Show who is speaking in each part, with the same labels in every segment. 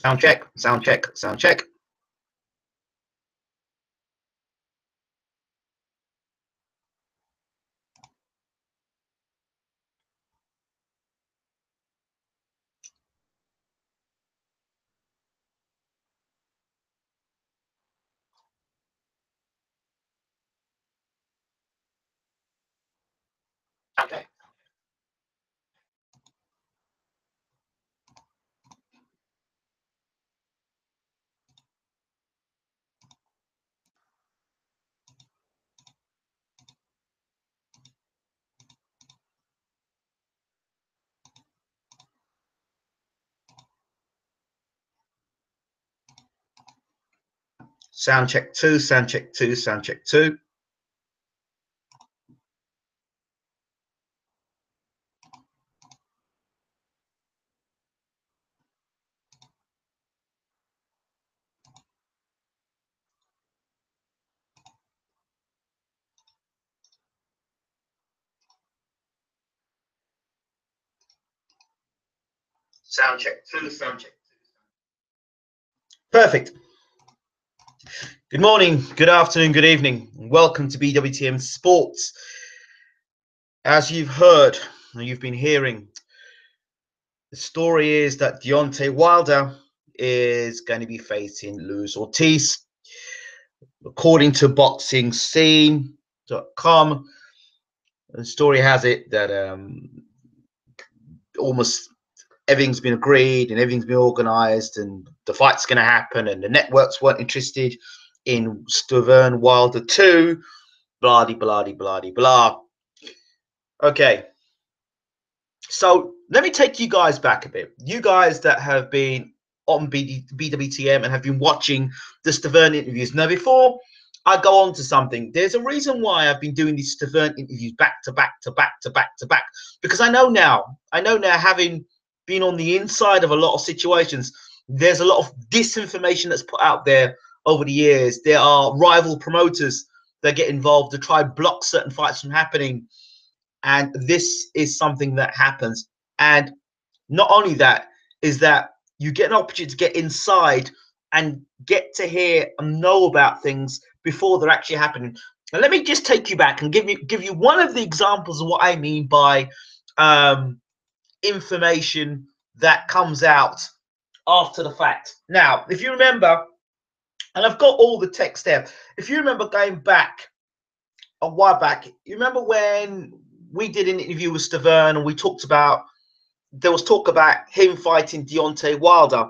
Speaker 1: Sound check, sound check, sound check. Okay. Sound check two, sound check two, sound check two. Sound check two, sound check two. Perfect. Good morning, good afternoon, good evening. Welcome to BWTM Sports. As you've heard, and you've been hearing, the story is that Deontay Wilder is going to be facing Luis Ortiz. According to boxingscene.com, the story has it that almost everything's been agreed and everything's been organized and the fight's going to happen and the networks weren't interested in Stiverne Wilder 2, blah, blah, blah, blah. Okay. So let me take you guys back a bit. You guys that have been on BWTM and have been watching the Stiverne interviews. Now, before I go on to something, there's a reason why I've been doing these Stiverne interviews back to back to back to back to back, because I know now, having been on the inside of a lot of situations, there's a lot of disinformation that's put out there over the years. There are rival promoters that get involved to try and block certain fights from happening. And this is something that happens. And not only that, is that you get an opportunity to get inside and get to hear and know about things before they're actually happening. Now, let me just take you back and give you one of the examples of what I mean by information that comes out after the fact. Now, if you remember, and I've got all the text there, if you remember going back a while back, you remember when we did an interview with Stiverne and we talked about, there was talk about him fighting Deontay Wilder.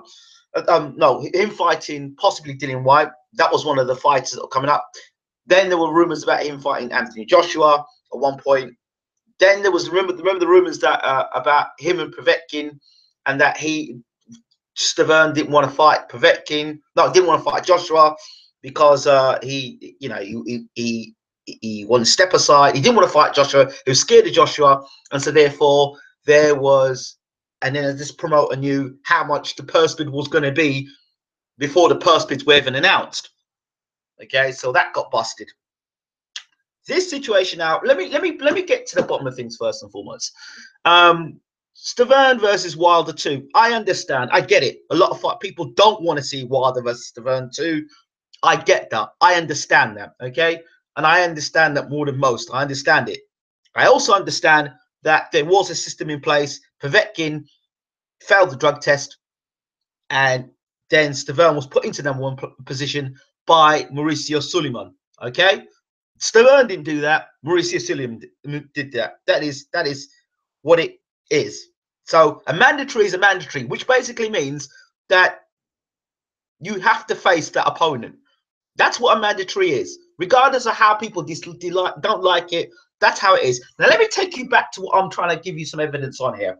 Speaker 1: No, him fighting possibly Dillian Whyte. That was one of the fighters that were coming up. Then there were rumors about him fighting Anthony Joshua at one point. Then there was remember the rumors that about him and Povetkin, and that Stiverne didn't want to fight Povetkin. No, didn't want to fight Joshua because he wanted to step aside. He didn't want to fight Joshua. He was scared of Joshua, and so therefore there was. And then this promoter knew how much the purse bid was going to be before the purse bids were even announced. Okay, so that got busted. This situation now, let me get to the bottom of things first and foremost. Stiverne versus Wilder 2. I understand. I get it. A lot of people don't want to see Wilder versus Stiverne 2. I get that. I understand that. Okay, and I understand that more than most. I understand it. I also understand that there was a system in place. Povetkin failed the drug test, and then Stiverne was put into number one position by Mauricio Sulaiman. Okay, Stiverne didn't do that. Mauricio Sulaiman did that. That is what it is. So a mandatory is a mandatory, which basically means that you have to face that opponent. That's what a mandatory is, regardless of how people don't like it. That's how it is. Now let me take you back to what I'm trying to give you some evidence on here.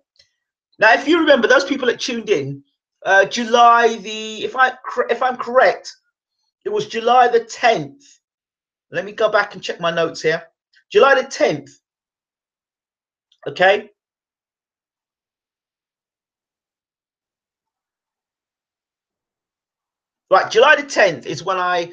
Speaker 1: Now, if you remember, those people that tuned in, July the, if I'm correct, it was July the 10th. Let me go back and check my notes here. July the 10th. Okay. Right, July the 10th is when I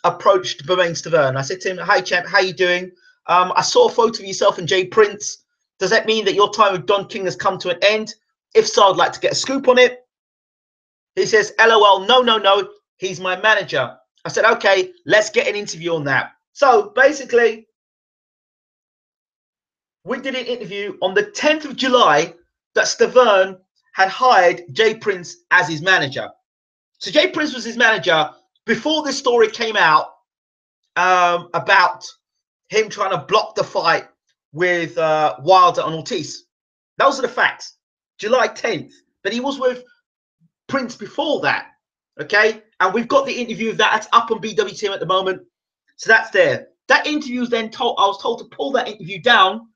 Speaker 1: approached Bermain Stiverne. I said to him, "Hi, champ, how you doing? I saw a photo of yourself and Jay Prince. Does that mean that your time with Don King has come to an end? If so, I'd like to get a scoop on it." He says, LOL, no, no, no, he's my manager. I said, okay, let's get an interview on that. So basically, we did an interview on the 10th of July that Stavern had hired Jay Prince as his manager. So Jay Prince was his manager before this story came out about him trying to block the fight with Wilder and Ortiz. Those are the facts. July 10th. But he was with Prince before that. Okay? And we've got the interview of that. That's up on BWTM at the moment. So that's there. That interview was then told, I was told to pull that interview down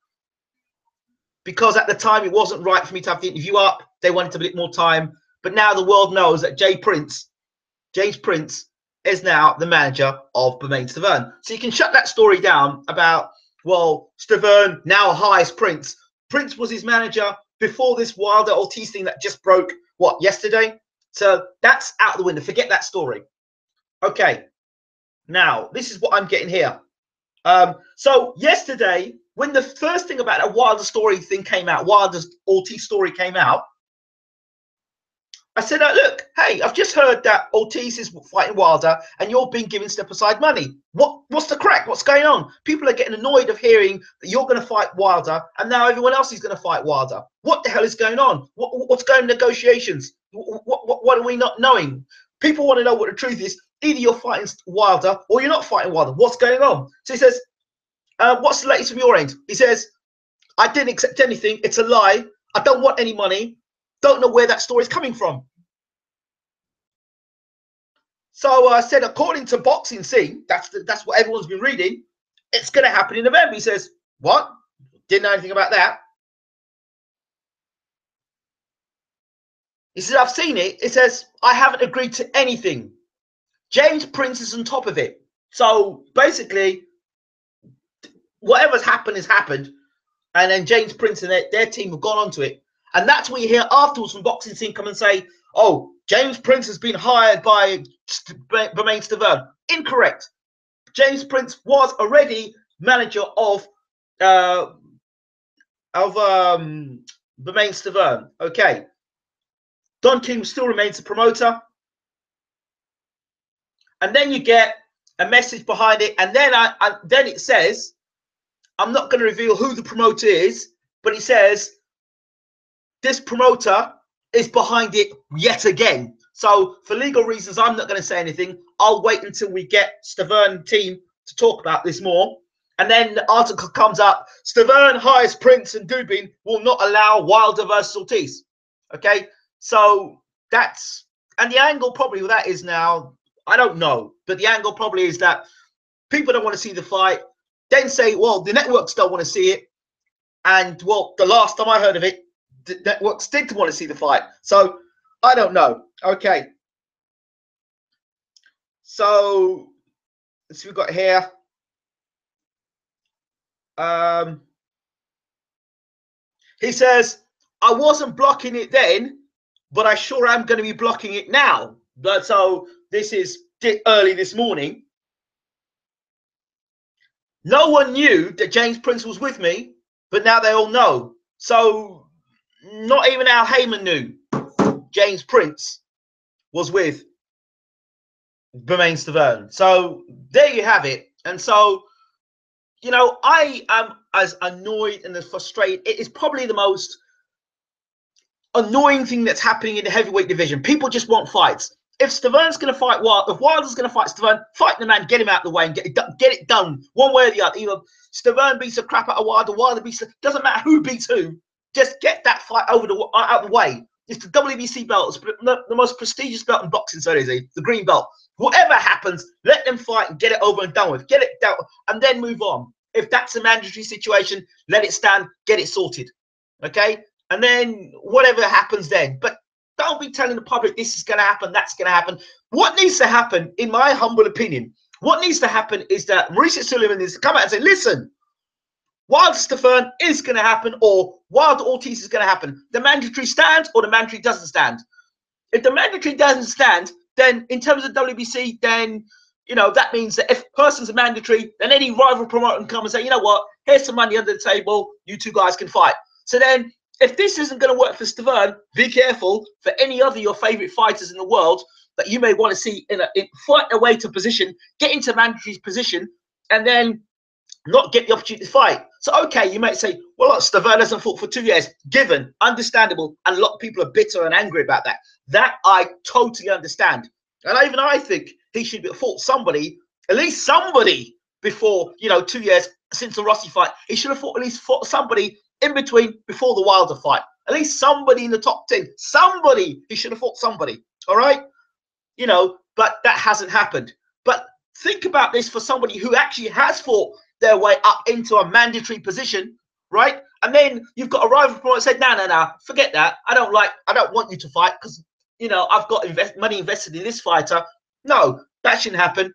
Speaker 1: because at the time it wasn't right for me to have the interview up. They wanted a bit more time. But now the world knows that James Prince, is now the manager of Bermain Stavern. So you can shut that story down about, well, Stavern now hires Prince. Prince was his manager before this Wilder Ortiz thing that just broke, what, yesterday? So that's out the window. Forget that story. Okay. Now, this is what I'm getting here. So yesterday, when the first thing about that Wilder story thing came out, Wilder's Ortiz story came out, I said, look, hey, I've just heard that Ortiz is fighting Wilder and you're being given step aside money. What's the crack? What's going on? People are getting annoyed of hearing that you're going to fight Wilder and now everyone else is going to fight Wilder. What the hell is going on? What's going on in negotiations? What are we not knowing? People want to know what the truth is. Either you're fighting Wilder or you're not fighting Wilder. What's going on? So he says, what's the latest from your end? He says, I didn't accept anything. It's a lie. I don't want any money. Don't know where that story is coming from. So I said, according to Boxing Scene, that's what everyone's been reading, it's going to happen in November. He says, what? Didn't know anything about that. He says, I've seen it. It says, I haven't agreed to anything. James Prince is on top of it. So basically, whatever's happened has happened. And then James Prince and their team have gone onto it. And that's what you hear afterwards from Boxing Scene come and say, oh, James Prince has been hired by Bermain Stavern. Incorrect. James Prince was already manager of Bermain Stavern. Okay. Don King still remains a promoter. And then you get a message behind it. And then then it says, I'm not going to reveal who the promoter is, but it says, this promoter is behind it yet again. So for legal reasons, I'm not going to say anything. I'll wait until we get Stavern team to talk about this more. And then the article comes up, Stavern hires Prince and Dubin will not allow Wilder versus Ortiz. Okay, so that's, and the angle probably with that is now, I don't know, but the angle probably is that people don't want to see the fight, then say, well, the networks don't want to see it. And well, the last time I heard of it, the networks did want to see the fight. So I don't know. Okay. So let's see what we've got here. He says, I wasn't blocking it then, but I sure am going to be blocking it now. But so this is early this morning. No one knew that James Prince was with me, but now they all know. So not even Al Heyman knew James Prince was with Bermain Stavern. So there you have it. And so, you know, I am as annoyed and as frustrated. It is probably the most annoying thing that's happening in the heavyweight division. People just want fights. If Stavern's going to fight Wilder, if Wilder's going to fight Stavern, fight the man, get him out of the way and get it done one way or the other. Either Stavern beats the crap out of Wilder, Wilder beats, doesn't matter who beats who, just get that fight out of the way. It's the WBC belt. It's the most prestigious belt in boxing, so it is, the green belt. Whatever happens, let them fight and get it over and done with. Get it down and then move on. If that's a mandatory situation, let it stand, get it sorted. Okay? And then whatever happens then. But don't be telling the public this is going to happen, that's going to happen. What needs to happen, in my humble opinion, what needs to happen is that Mauricio Sullivan needs to come out and say, listen, Wilder Stavern is going to happen, or Wilder Ortiz is going to happen. The mandatory stands or the mandatory doesn't stand. If the mandatory doesn't stand, then in terms of WBC, then, you know, that means that if a person's a mandatory, then any rival promoter can come and say, you know what, here's some money under the table, you two guys can fight. So then If this isn't going to work for Stavern, be careful for any other your favorite fighters in the world that you may want to see in fight their way to position, get into mandatory position, and then not get the opportunity to fight. So, okay, you might say, well, look, Stavern hasn't fought for 2 years. Given, understandable, and a lot of people are bitter and angry about that. That I totally understand. And even I think he should have fought somebody, at least somebody, before, 2 years since the Rossi fight. He should have fought somebody in between before the Wilder fight. At least somebody in the top 10. Somebody. He should have fought somebody. All right? But that hasn't happened. But think about this for somebody who actually has fought their way up into a mandatory position, right? And then you've got a rival promoter said, no, forget that. I don't want you to fight because, I've got money invested in this fighter. No, that shouldn't happen.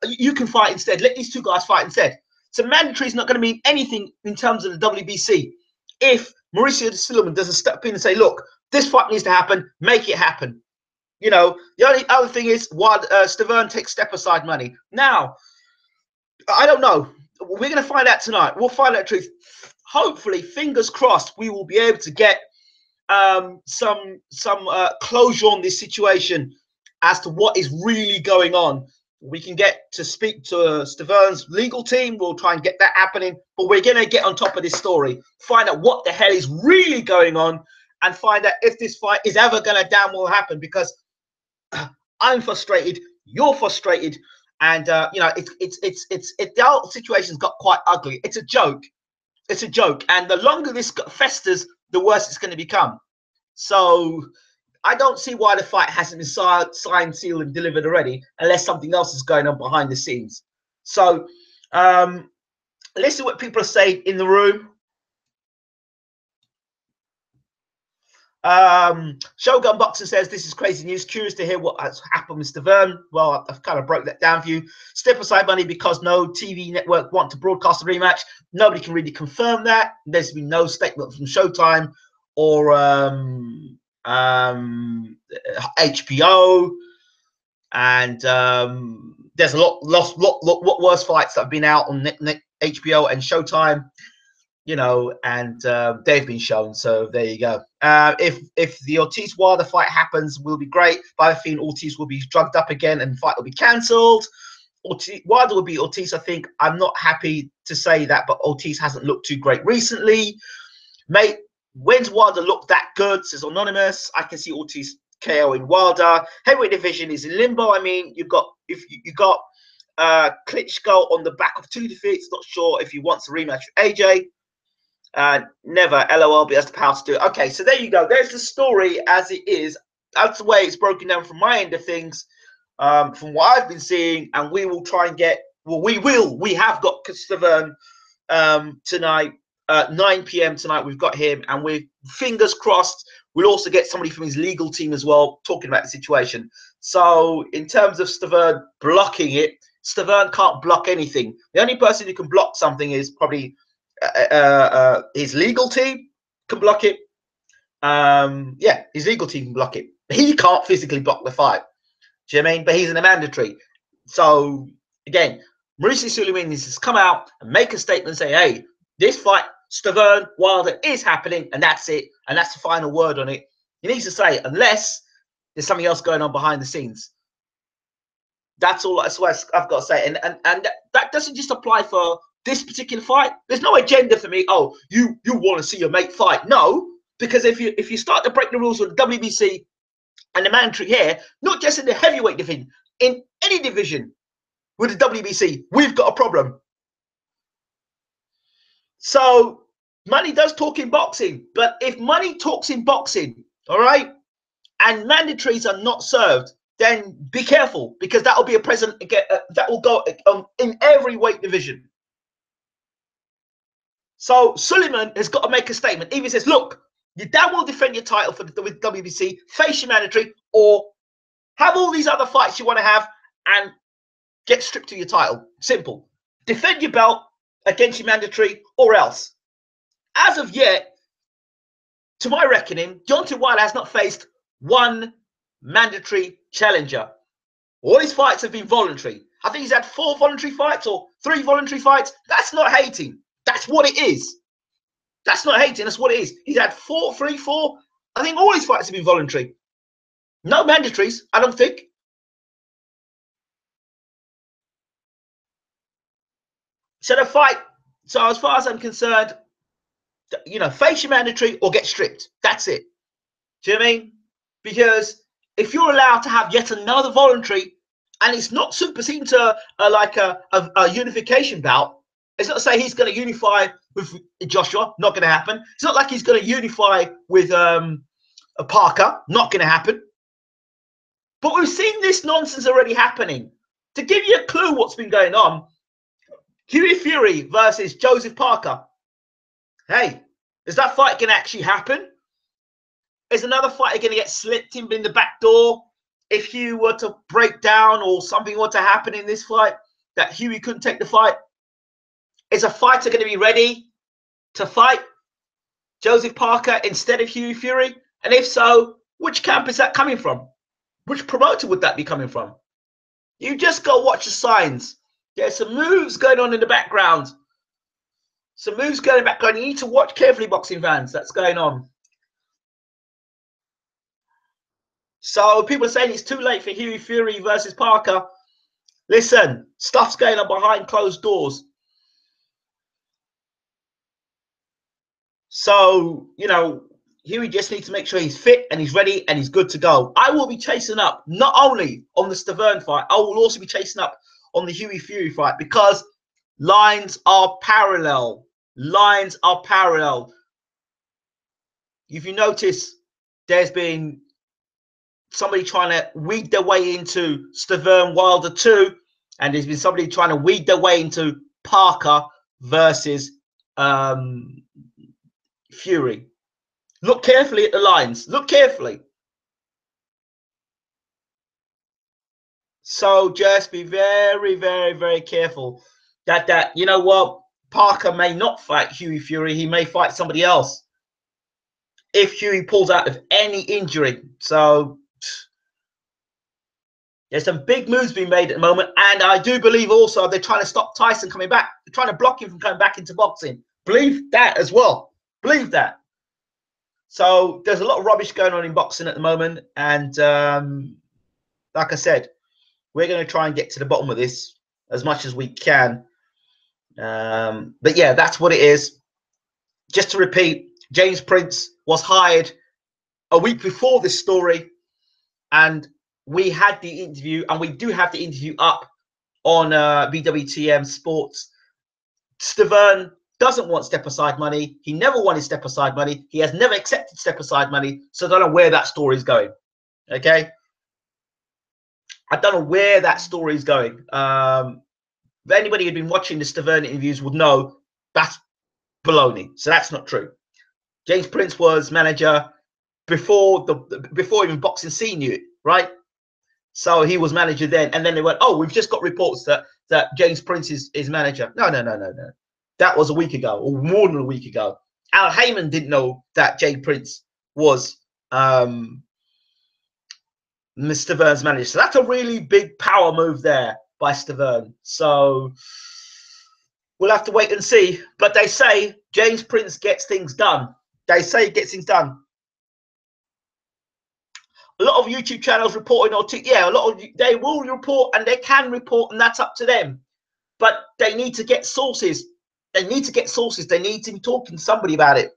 Speaker 1: You can fight instead. Let these two guys fight instead. So mandatory is not going to mean anything in terms of the WBC. If Mauricio Suleiman doesn't step in and say, look, this fight needs to happen, make it happen. The only other thing is Stavern takes step aside money. Now, I don't know. We're going to find out tonight. We'll find out the truth. Hopefully, fingers crossed, we will be able to get some closure on this situation as to what is really going on. We can get to speak to Stavern's legal team. We'll try and get that happening. But we're going to get on top of this story, find out what the hell is really going on, and find out if this fight is ever going to damn well happen. Because I'm frustrated, you're frustrated, and the whole situation's got quite ugly. It's a joke. It's a joke, and the longer this festers, the worse it's going to become. So I don't see why the fight hasn't been signed, sealed, and delivered already, unless something else is going on behind the scenes. So let's see what people are saying in the room. Shogun Boxer says, this is crazy news. Curious to hear what has happened with Stavern. Well, I've kind of broke that down for you. Step aside money because no TV network want to broadcast a rematch. Nobody can really confirm that. There's been no statement from Showtime or HBO, and there's a lot worse fights that have been out on HBO and Showtime, and they've been shown. So there you go. If the Ortiz Wilder fight happens, will be great. But I think Ortiz will be drugged up again and the fight will be cancelled. Wilder will be Ortiz, I think. I'm not happy to say that, but Ortiz hasn't looked too great recently. Mate, when's Wilder looked that good? Says Anonymous. I can see Ortiz KOing Wilder. Heavyweight division is in limbo. I mean, you got Klitschko on the back of 2 defeats. Not sure if he wants a rematch with AJ. Never, LOL, but has the power to do it. Okay, so there you go. There's the story as it is. That's the way it's broken down from my end of things, from what I've been seeing, and we will try and get. Well, we have got Stavern tonight. 9 p.m. tonight, we've got him, and we're fingers crossed we'll also get somebody from his legal team as well talking about the situation. So in terms of Stavern blocking it, Stavern can't block anything. The only person who can block something is probably his legal team can block it. Yeah, his legal team can block it. He can't physically block the fight. Do you know what I mean? But he's in a mandatory. So again, Mauricio Suleiman needs to come out and make a statement and say, hey, this fight, Stavern Wilder, is happening, and that's it, and that's the final word on it. He needs to say, unless there's something else going on behind the scenes. That's all. That's what I've got to say, and that doesn't just apply for this particular fight. There's no agenda for me. Oh, you want to see your mate fight? No, because if you start to break the rules with the WBC and the mandatory here, not just in the heavyweight division, in any division with the WBC, we've got a problem. So money does talk in boxing, but if money talks in boxing, all right, and mandatories are not served, then be careful, because that will be a precedent that will go in every weight division. So Suleiman has got to make a statement. Either he says, look, you damn well defend your title with WBC, face your mandatory, or have all these other fights you want to have and get stripped of your title. Simple. Defend your belt against your mandatory, or else. As of yet, to my reckoning, Deontay Wilder has not faced one mandatory challenger. All his fights have been voluntary. I think he's had 4 voluntary fights or 3 voluntary fights. That's not hating. That's what it is. That's not hating. That's what it is. He's had 4, 3, 4. I think all his fights have been voluntary. No mandatories, I don't think. So the fight, so as far as I'm concerned, you know, face your mandatory or get stripped. That's it. Do you know what I mean? Because if you're allowed to have yet another voluntary, and it's not superseding to like a unification bout, it's not to say he's going to unify with Joshua. Not going to happen. It's not like he's going to unify with Parker. Not going to happen. But we've seen this nonsense already happening. To give you a clue what's been going on, Hughie Fury versus Joseph Parker. Hey, is that fight going to actually happen? Is another fighter going to get slipped in the back door if Hughie were to break down or something were to happen in this fight that Hughie couldn't take the fight? Is a fighter going to be ready to fight Joseph Parker instead of Hughie Fury? And if so, which camp is that coming from? Which promoter would that be coming from? You just go watch the signs. There's some moves going on in the background. Some moves going in the background. You need to watch carefully, boxing fans. That's going on. So people are saying it's too late for Hughie Fury versus Parker. Listen, stuff's going on behind closed doors. So, you know, Hughie just needs to make sure he's fit and he's ready and he's good to go. I will be chasing up not only on the Stavern fight, I will also be chasing up on the Hughie Fury fight because lines are parallel. Lines are parallel. If you notice, there's been somebody trying to weed their way into Stavern Wilder 2, and there's been somebody trying to weed their way into Parker versus Fury. Look carefully at the lines. Look carefully. So just be very, very, very careful that you know what, Parker may not fight Hughie Fury. He may fight somebody else if Hughie pulls out of any injury. So there's some big moves being made at the moment, and I do believe also they're trying to stop Tyson coming back. They're trying to block him from coming back into boxing. Believe that as well. Believe that. So there's a lot of rubbish going on in boxing at the moment, and like I said, we're going to try and get to the bottom of this as much as we can. But yeah, that's what it is. Just to repeat, James Prince was hired a week before this story, and we had the interview, and we do have the interview up on BWTM Sports. Stavern doesn't want step-aside money. He never wanted step-aside money. He has never accepted step-aside money, so I don't know where that story is going, okay? I don't know where that story is going. If anybody who'd been watching the Stavern interviews would know that's baloney, so that's not true. James Prince was manager before even boxing scene knew it, right? So he was manager then, and then they went, oh, we've just got reports that James Prince is manager. No. That was a week ago, or more than a week ago. Al Heyman didn't know that Jay Prince was Mr. Stavern's manager. So that's a really big power move there by Stavern. So we'll have to wait and see. But they say James Prince gets things done. They say he gets things done. A lot of YouTube channels reporting Ortiz. Yeah, a lot of they will report and they can report, and that's up to them. But they need to get sources. They need to get sources. They need to be talking to somebody about it.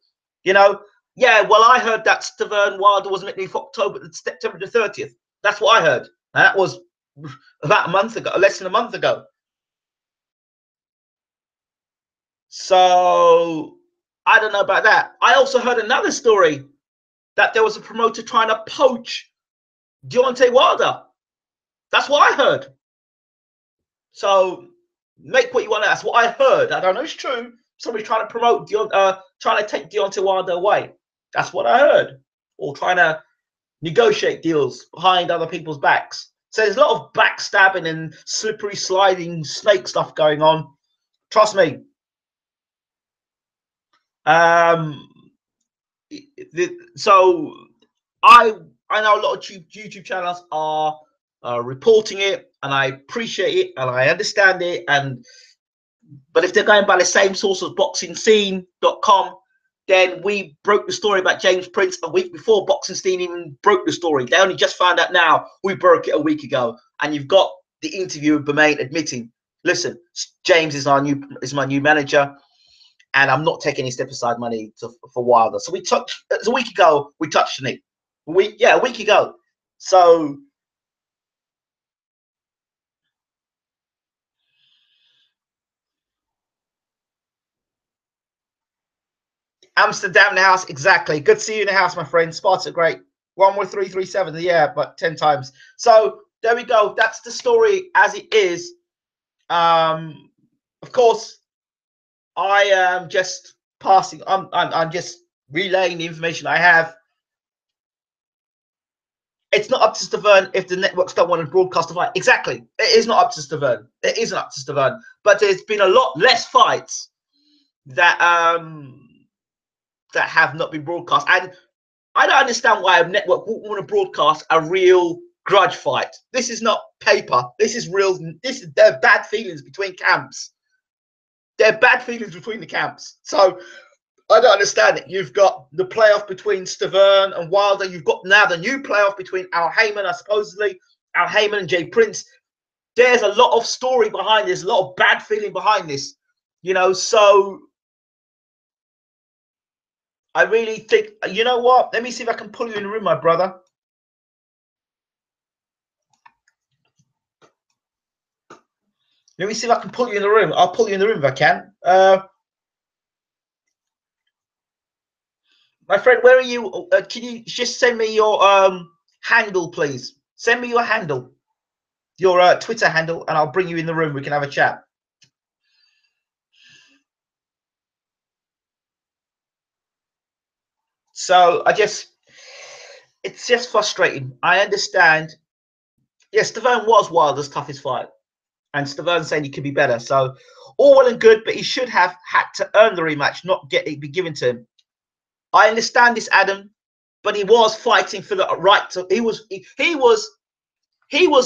Speaker 1: You know, yeah, well, I heard that Stavern Wilder was meant to be for September the 30th. That's what I heard. And that was about a month ago, less than a month ago. So I don't know about that. I also heard another story that there was a promoter trying to poach Deontay Wilder. That's what I heard. So make what you want. That's what I heard. I don't know if it's true. Somebody's trying to promote, trying to take Deontay Wilder away. That's what I heard. Or trying to negotiate deals behind other people's backs. So there's a lot of backstabbing and slippery sliding snake stuff going on. Trust me. So I know a lot of YouTube channels are reporting it, and I appreciate it and I understand it. But if they're going by the same source as boxingscene.com, Then we broke the story about James Prince a week before Boxing Scene even broke the story. They only just found out now. We broke it a week ago. And you've got the interview of Bermain admitting, listen, James is my new manager, and I'm not taking any step aside money for Wilder. So it was a week ago, we touched on it. A week ago. So Amsterdam in the house, exactly. Good to see you in the house, my friend. Spots are great. 1 more 337, yeah, but 10 times. So there we go. That's the story as it is. Of course, I am just passing. I'm just relaying the information I have. It's not up to Stavern if the networks don't want to broadcast the fight. Exactly, it is not up to Stavern. It isn't up to Stavern. But there's been a lot less fights that that have not been broadcast, and I don't understand why a network wouldn't want to broadcast a real grudge fight. This is not paper. This is real. There are bad feelings between camps. There are bad feelings between the camps. So I don't understand it. You've got the playoff between Stavern and Wilder. You've got now the new playoff between Al Heyman, supposedly Al Heyman and Jay Prince. There's a lot of story behind this, a lot of bad feeling behind this, you know. So I really think, you know what? Let me see if I can pull you in the room, my brother. Let me see if I can pull you in the room. I'll pull you in the room if I can. My friend, where are you? Can you just send me your handle, please? Send me your handle, your Twitter handle, and I'll bring you in the room. We can have a chat. So it's just frustrating. I understand. Yes, Stavern was Wilder's toughest fight, and Stavern saying he could be better. So all well and good, but he should have had to earn the rematch, not get it be given to him. I understand this, Adam, but he was fighting for the right to. He was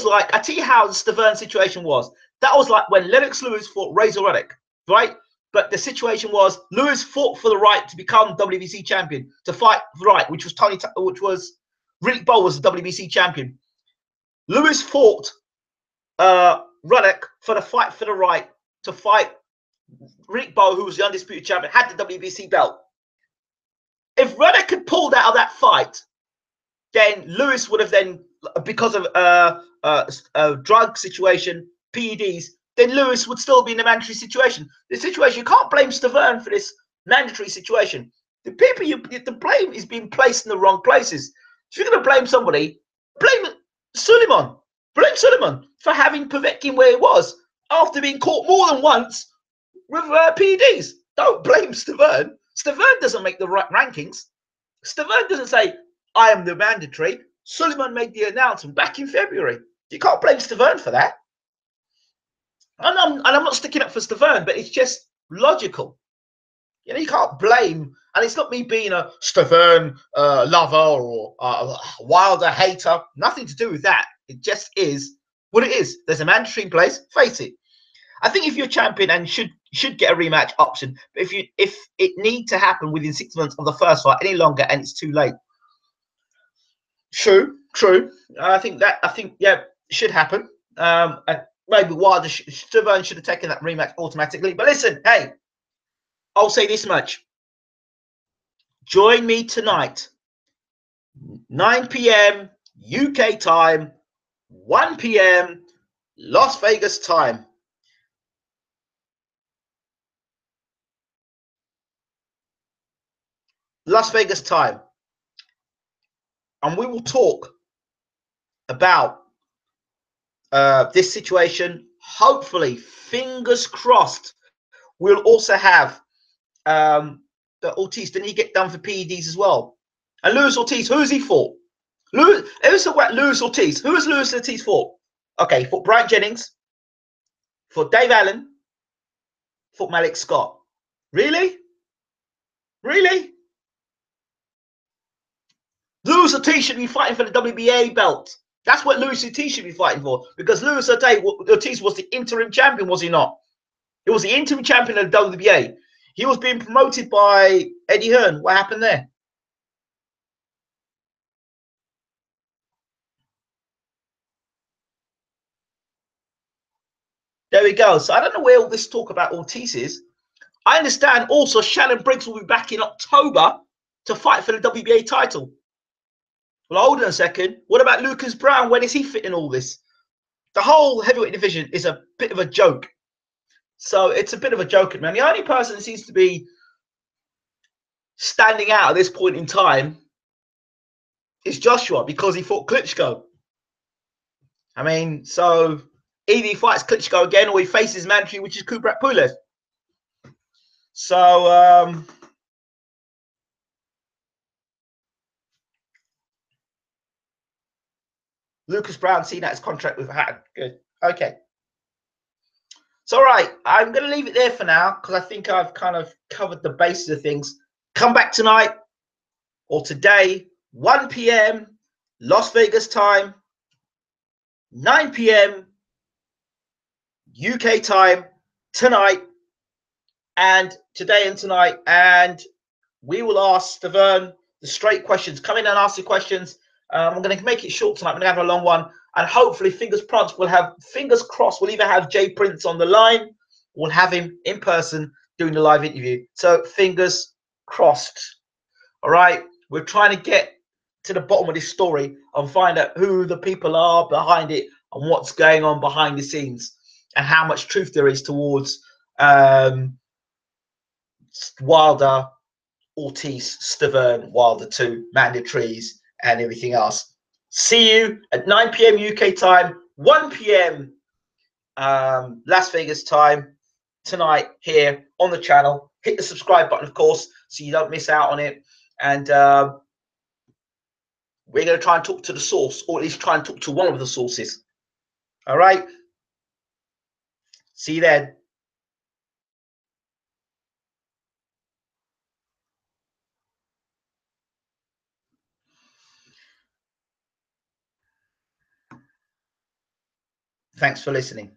Speaker 1: like, I tell you how the Stavern situation was. That was like when Lennox Lewis fought Razor Ruddock, right? But the situation was Lewis fought for the right to become WBC champion, to fight right, which was Riddick Bowe was the WBC champion. Lewis fought Ruddock for the fight for the right to fight Riddick Bowe, who was the undisputed champion, had the WBC belt. If Ruddock had pulled out of that fight, then Lewis would have then, because of a drug situation, PEDs, then Lewis would still be in a mandatory situation. The situation, you can't blame Stavern for this mandatory situation. The blame is being placed in the wrong places. If you're going to blame somebody, blame Suleiman. Blame Suleiman for having Povetkin where he was after being caught more than once with PEDs. Don't blame Stavern. Stavern doesn't make the right rankings. Stavern doesn't say, I am the mandatory. Suleiman made the announcement back in February. You can't blame Stavern for that. And I'm not sticking up for Stavern, but it's just logical. You know, you can't blame, and it's not me being a Stavern lover or a Wilder hater. Nothing to do with that. It just is what it is. There's a mandatory in place. Face it. I think if you're champion and should get a rematch option, but if it need to happen within 6 months of the first fight any longer and it's too late. True. I think yeah, it should happen. Maybe Wilder Stavern should have taken that rematch automatically. But listen, hey, I'll say this much. Join me tonight, 9 p.m. UK time, 1 p.m. Las Vegas time. Las Vegas time. And we will talk about this situation. Hopefully, fingers crossed, we'll also have the Ortiz. Didn't he get done for PEDs as well? And Luis Ortiz, who has he fought? Let's talk about Luis Ortiz. Who has Luis Ortiz fought? Okay, he fought Bryant Jennings, fought Dave Allen, fought Malik Scott. Really? Luis Ortiz should be fighting for the WBA belt. That's what Luis Ortiz should be fighting for, because Luis Ortiz was the interim champion, was he not? He was the interim champion of the WBA. He was being promoted by Eddie Hearn, what happened there? There we go. So I don't know where all this talk about Ortiz is. I understand also Shannon Briggs will be back in October to fight for the WBA title. Well, hold on a second. What about Lucas Brown? When is he fit in all this? The whole heavyweight division is a bit of a joke. So it's a bit of a joke, man. The only person that seems to be standing out at this point in time is Joshua because he fought Klitschko. I mean, so either he fights Klitschko again or he faces mandatory, which is Kubrat Pulev. So Lucas Brown seen that his contract with Hatton. Good. Okay. So, right, I'm going to leave it there for now because I think I've kind of covered the basis of things. Come back tonight or today, 1 p.m. Las Vegas time, 9 p.m. UK time tonight and today and tonight. And we will ask Stavern the straight questions. Come in and ask the questions. I'm going to make it short tonight. I'm going to have a long one. And hopefully, fingers crossed, we'll either have Jay Prince on the line, we'll have him in person doing the live interview. So fingers crossed. All right. We're trying to get to the bottom of this story and find out who the people are behind it and what's going on behind the scenes and how much truth there is towards Wilder, Ortiz, Stavern, Wilder 2, mandatories, and everything else. See you at 9 p.m. UK time, 1 p.m. Las Vegas time tonight here on the channel. Hit the subscribe button, of course, so you don't miss out on it. And we're going to try and talk to the source, or at least try and talk to one of the sources. All right. See you then. Thanks for listening.